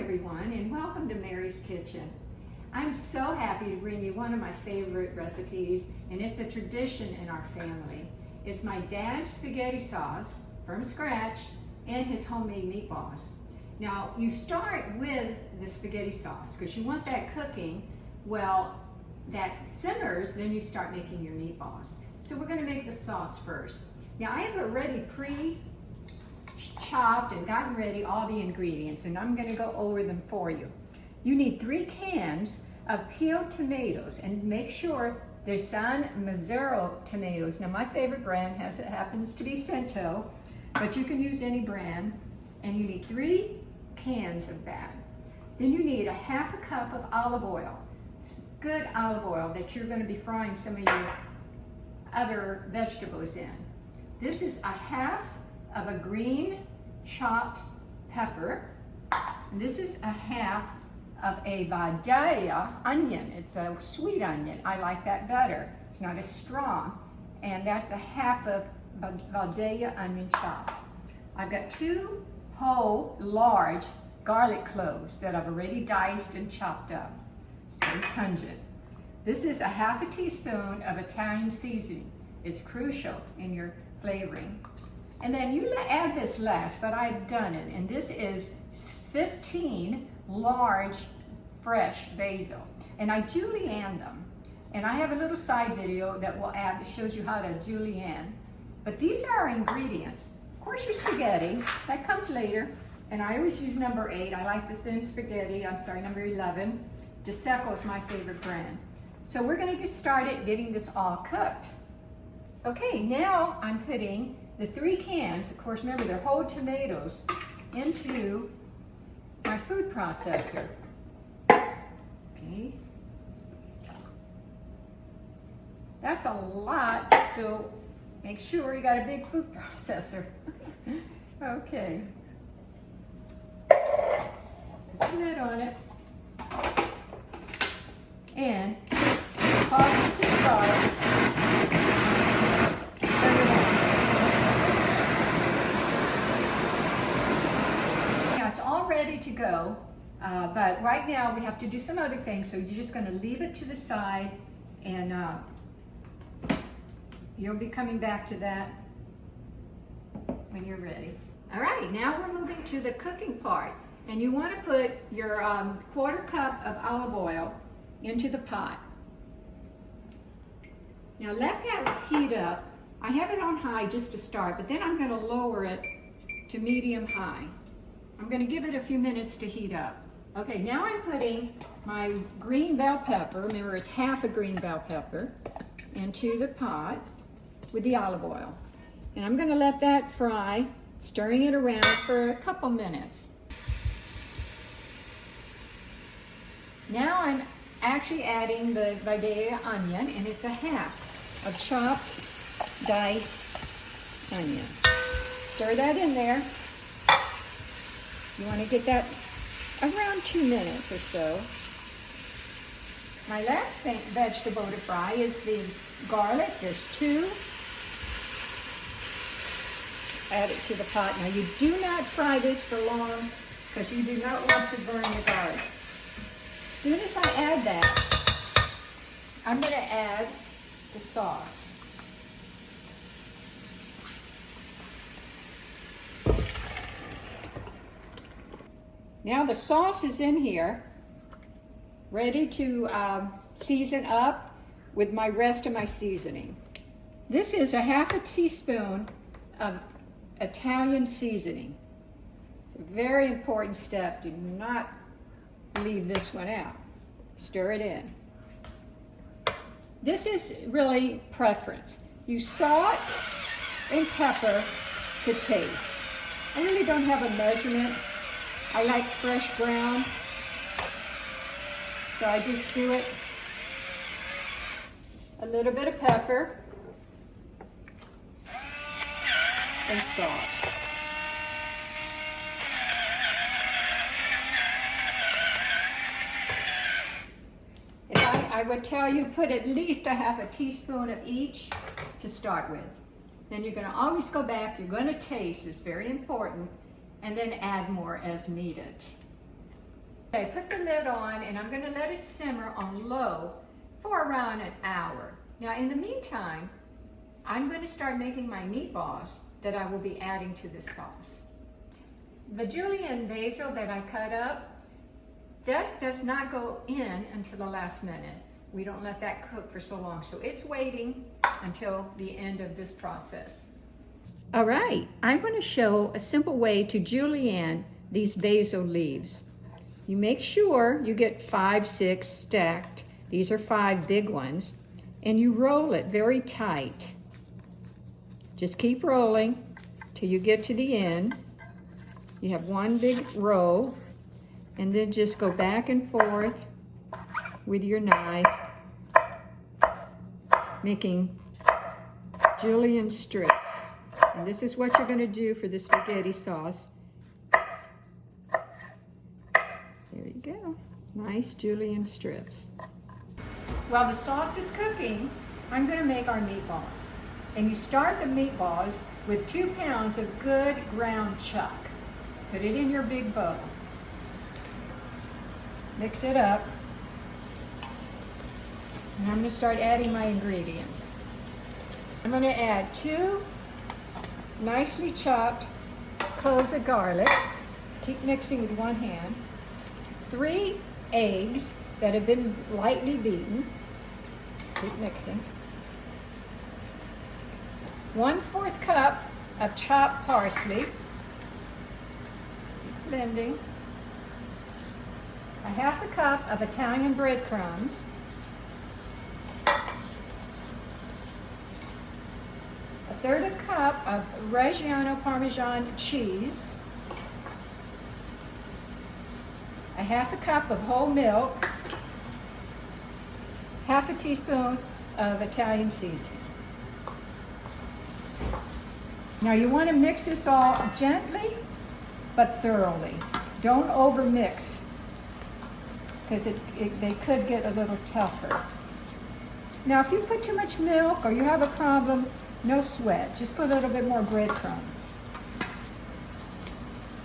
everyone, and welcome to Mary's Kitchen. I'm so happy to bring you one of my favorite recipes, and it's a tradition in our family. It's my dad's spaghetti sauce from scratch and his homemade meatballs. Now, you start with the spaghetti sauce because you want that cooking. Well, that simmers, then you start making your meatballs. So we're going to make the sauce first. Now, I have already pre-chopped and gotten ready all the ingredients, and I'm going to go over them for you. You need 3 cans of peeled tomatoes, and make sure they're San Mazzaro tomatoes. Now, my favorite brand happens to be Cento, but you can use any brand. And you need 3 cans of that. Then you need a ½ cup of olive oil. Good olive oil that you're going to be frying some of your other vegetables in. This is a half of a green chopped pepper. And this is a half of a Vidalia onion. It's a sweet onion. I like that better. It's not as strong. And that's a half of Vidalia onion chopped. I've got 2 whole large garlic cloves that I've already diced and chopped up. Very pungent. This is a ½ teaspoon of Italian seasoning. It's crucial in your flavoring. And then you add this last, but I've done it. And this is 15 large fresh basil. And I julienne them. And I have a little side video that shows you how to julienne. But these are our ingredients. Of course, your spaghetti, that comes later. And I always use number 8. I like the thin spaghetti. Number 11. DeSecco is my favorite brand. So we're going to get started getting this all cooked. Okay, now I'm putting the 3 cans, of course, remember they're whole tomatoes, into my food processor. Okay. That's a lot, so make sure you got a big food processor. Okay. Put the lid on it. And pause it to start. Turn it on. Now it's all ready to go, but right now we have to do some other things, so you're just going to leave it to the side, and you'll be coming back to that when you're ready. All right, now we're moving to the cooking part, and you want to put your ½ cup of olive oil into the pot. Now let that heat up. I have it on high just to start, but then I'm going to lower it to medium high. I'm going to give it a few minutes to heat up. Okay, now I'm putting my green bell pepper, remember it's half a green bell pepper, into the pot with the olive oil. And I'm going to let that fry, stirring it around for a couple minutes. Now I'm actually adding the Vidalia onion, and it's a half of chopped, diced onion. Stir that in there. You want to get that around 2 minutes or so. My last vegetable to fry is the garlic. There's 2. Add it to the pot. Now you do not fry this for long because you do not want to burn the garlic. As soon as I add that, I'm going to add the sauce. Now the sauce is in here, ready to season up with my rest of my seasoning. This is a ½ teaspoon of Italian seasoning. It's a very important step. Do not leave this one out. Stir it in. This is really preference. You salt and pepper to taste. I really don't have a measurement. I like fresh ground, so I just do it. A little bit of pepper and salt. I would tell you put at least a ½ teaspoon of each to start with. Then you're going to always go back, you're going to taste, it's very important, and then add more as needed. I put the lid on and I'm going to let it simmer on low for around an hour. Now in the meantime, I'm going to start making my meatballs that I will be adding to this sauce. The julienne basil that I cut up, that does not go in until the last minute. We don't let that cook for so long, so it's waiting until the end of this process. All right, I'm going to show a simple way to julienne these basil leaves. You make sure you get 5, 6 stacked. These are 5 big ones, and you roll it very tight. Just keep rolling till you get to the end. You have one big roll, and then just go back and forth with your knife, making julienne strips. And this is what you're going to do for the spaghetti sauce. There you go. Nice julienne strips. While the sauce is cooking, I'm going to make our meatballs. And you start the meatballs with 2 pounds of good ground chuck. Put it in your big bowl. Mix it up. And I'm going to start adding my ingredients. I'm going to add 2 nicely chopped cloves of garlic. Keep mixing with one hand. 3 eggs that have been lightly beaten. Keep mixing. 1/4 cup of chopped parsley. Keep blending. 1/2 cup of Italian breadcrumbs. 1/3 cup of Reggiano Parmesan cheese. 1/2 cup of whole milk. 1/2 teaspoon of Italian seasoning. Now you want to mix this all gently but thoroughly. Don't over mix, because they could get a little tougher. Now if you put too much milk or you have a problem, no sweat. Just put a little bit more breadcrumbs.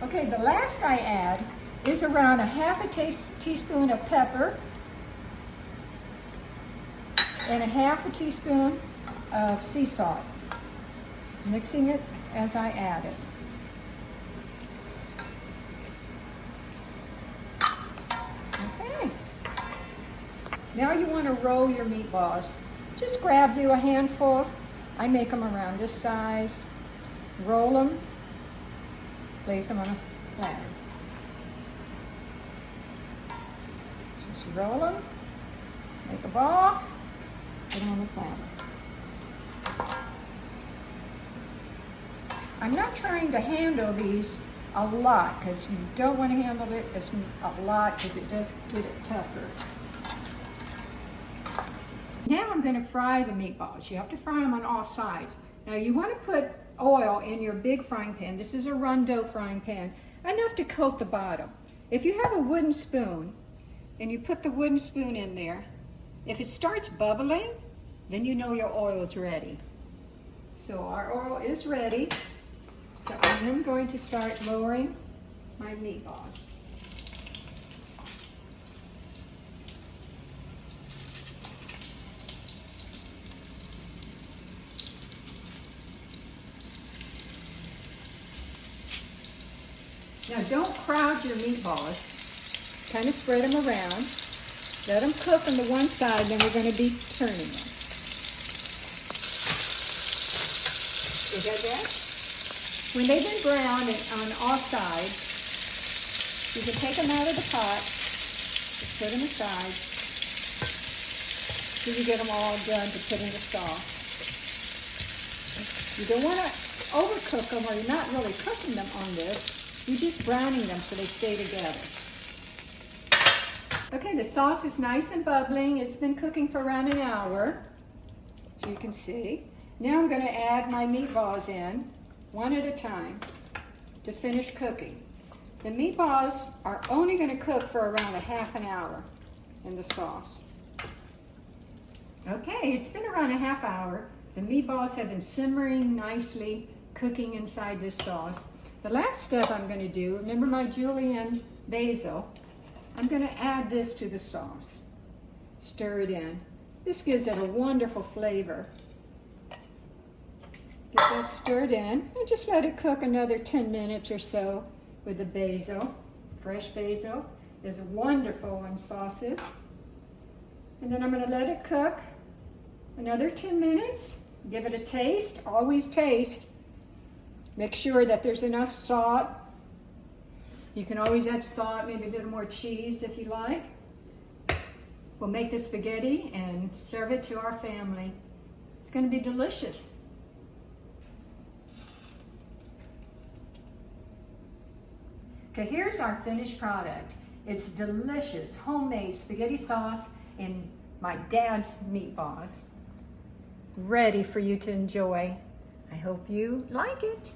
Okay, the last I add is around 1/2 teaspoon of pepper and 1/2 teaspoon of sea salt. Mixing it as I add it. Okay. Now you want to roll your meatballs. Just grab you a handful. I make them around this size. Roll them. Place them on a platter. Just roll them. Make a ball. Put them on the platter. I'm not trying to handle these a lot, because you don't want to handle it as a lot, because it does get it tougher. Now I'm going to fry the meatballs. You have to fry them on all sides. Now you want to put oil in your big frying pan. This is a Rondo frying pan, enough to coat the bottom. If you have a wooden spoon and you put the wooden spoon in there, if it starts bubbling, then you know your oil is ready. So our oil is ready. So I am going to start lowering my meatballs. Now don't crowd your meatballs. Kind of spread them around. Let them cook on the one side, then we're going to be turning them. You got that? When they've been browned on all sides, you can take them out of the pot, just put them aside, so you get them all done to put in the sauce. You don't want to overcook them, or you're not really cooking them on this. You're just browning them so they stay together. Okay, the sauce is nice and bubbling. It's been cooking for around an hour, as you can see. Now I'm going to add my meatballs in, one at a time, to finish cooking. The meatballs are only going to cook for around ½ an hour in the sauce. Okay, it's been around ½ hour. The meatballs have been simmering nicely, cooking inside this sauce. The last step I'm going to do, remember my julienne basil, I'm going to add this to the sauce. Stir it in. This gives it a wonderful flavor. Get that stirred in and just let it cook another 10 minutes or so with the basil. Fresh basil is wonderful in sauces. And then I'm going to let it cook another 10 minutes. Give it a taste. Always taste. Make sure that there's enough salt. You can always add salt, maybe a little more cheese if you like. We'll make the spaghetti and serve it to our family. It's going to be delicious. Okay, here's our finished product. It's delicious homemade spaghetti sauce in my dad's meatballs. Ready for you to enjoy. I hope you like it.